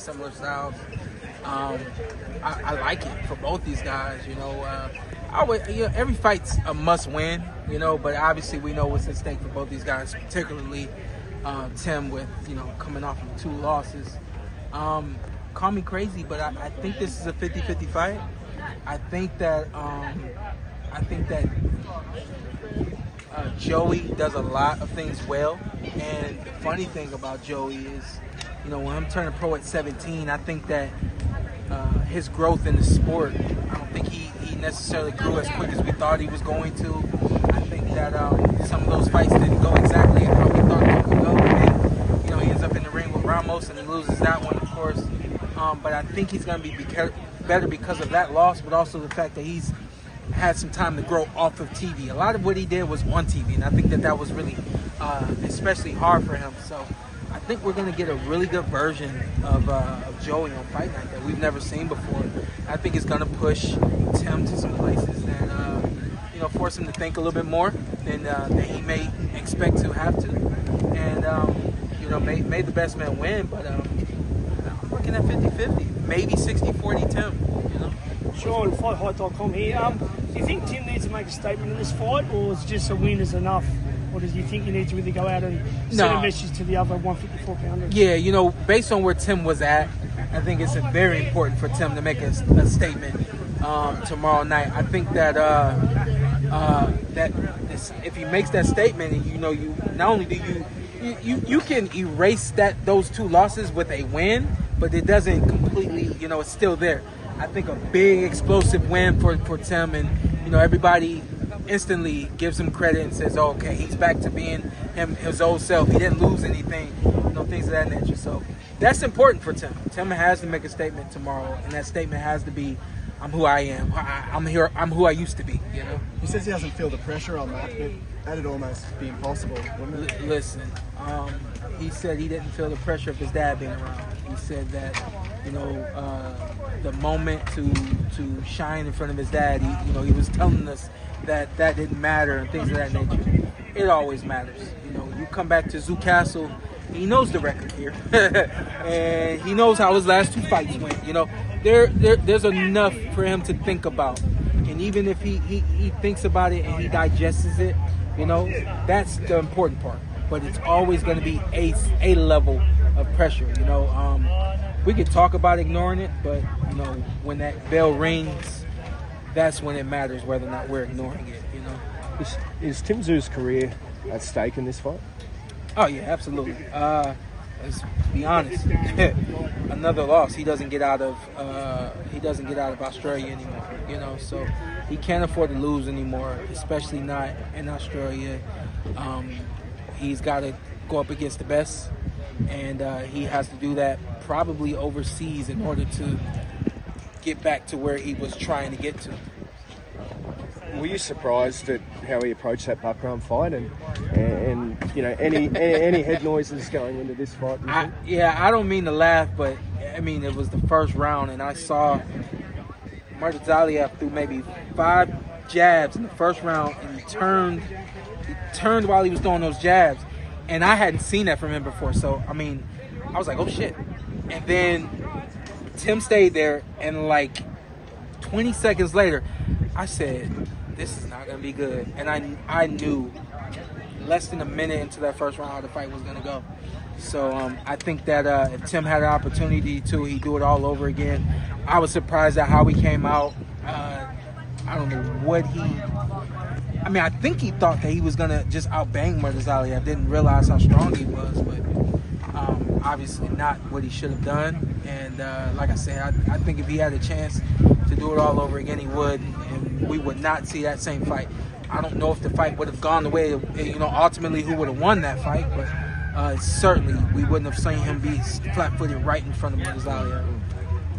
Similar styles. I like it for both these guys. Every fight's a must-win. But obviously we know what's at stake for both these guys, particularly Tim with coming off of 2 losses. Call me crazy, but I think this is a 50-50 fight. I think that Joey does a lot of things well, and the funny thing about Joey is, when I'm turning pro at 17, I think that his growth in the sport, I don't think he necessarily grew as quick as we thought he was going to. I think that some of those fights didn't go exactly how we thought they could go. And, he ends up in the ring with Ramos, and he loses that one, of course. But I think he's going to be better because of that loss, but also the fact that he's had some time to grow off of TV. A lot of what he did was on TV, and I think that was really especially hard for him. So I think we're going to get a really good version of Joey on Fight Night that we've never seen before. I think it's going to push Tim to some places that force him to think a little bit more than he may expect to have to. And may the best man win, but I'm looking at 50-50, maybe 60-40 Tim. Shawn, FightHight.com here. Do you think Tim needs to make a statement in this fight, or is just a win is enough? Or do you think you need to really go out and send a message to the other 154-pounders? Yeah, based on where Tim was at, I think it's very important for Tim to make a statement tomorrow night. I think that if he makes that statement, and you not only do you can erase those 2 losses with a win, but it doesn't completely, it's still there. I think a big explosive win for Tim, and everybody instantly gives him credit and says, oh, okay, he's back to being his old self. He didn't lose anything, things of that nature. So that's important for Tim. Tim has to make a statement tomorrow, and that statement has to be, I'm who I am. I'm here. I'm who I used to be. He says he doesn't feel the pressure on that, but that'd almost be impossible, wouldn't it? Listen, he said he didn't feel the pressure of his dad being around. He said that the moment to shine in front of his dad, he was telling us that didn't matter and things of that nature. It always matters. You come back to Zoo Castle, he knows the record here, and he knows how his last 2 fights went. There's enough for him to think about, and even if he thinks about it and he digests it, that's the important part. But it's always going to be a level of pressure. We could talk about ignoring it, but when that bell rings, that's when it matters whether or not we're ignoring it. Is Tim Tszyu's career at stake in this fight? Oh yeah, absolutely. Let's be honest. Another loss, he doesn't get out of Australia anymore. So he can't afford to lose anymore, especially not in Australia. He's got to go up against the best, and he has to do that probably overseas in order to get back to where he was trying to get to. Were you surprised at how he approached that background fight, and any head noises going into this fight? I don't mean to laugh, but it was the first round, and I saw Murtazaliev threw maybe 5 jabs in the first round, and he turned while he was throwing those jabs, and I hadn't seen that from him before. So I was like, oh shit. And then Tim stayed there, and like 20 seconds later, I said, this is not going to be good. And I knew less than a minute into that first round how the fight was going to go. So I think that if Tim had an opportunity to, he'd do it all over again. I was surprised at how he came out. I don't know what I think he thought that he was going to just outbang Murtazaliev. I didn't realize how strong he was, but obviously not what he should have done. And like I said, I think if he had a chance to do it all over again, he would, and we would not see that same fight. I don't know if the fight would have gone the way, ultimately who would have won that fight, but certainly we wouldn't have seen him be flat-footed right in front of Murtazaliev.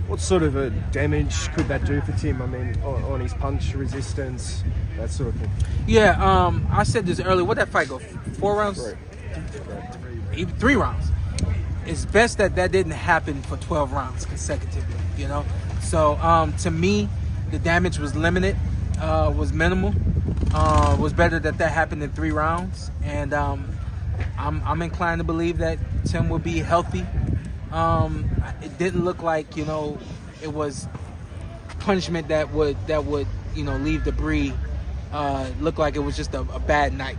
What sort of a damage could that do for Tim? On his punch resistance, that sort of thing. Yeah, I said this earlier. What'd that fight go? 4 rounds? 3 rounds. It's best that didn't happen for 12 rounds consecutively, So to me, the damage was limited, was minimal. Was better that happened in 3 rounds, and I'm inclined to believe that Tim will be healthy It didn't look like, you know, it was punishment that would you know, leave debris. Looked like it was just a bad night.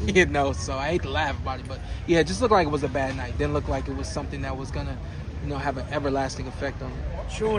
You know, so I hate to laugh about it, but yeah, it just looked like it was a bad night. Didn't look like it was something that was gonna, you know, have an everlasting effect on it. Shawn,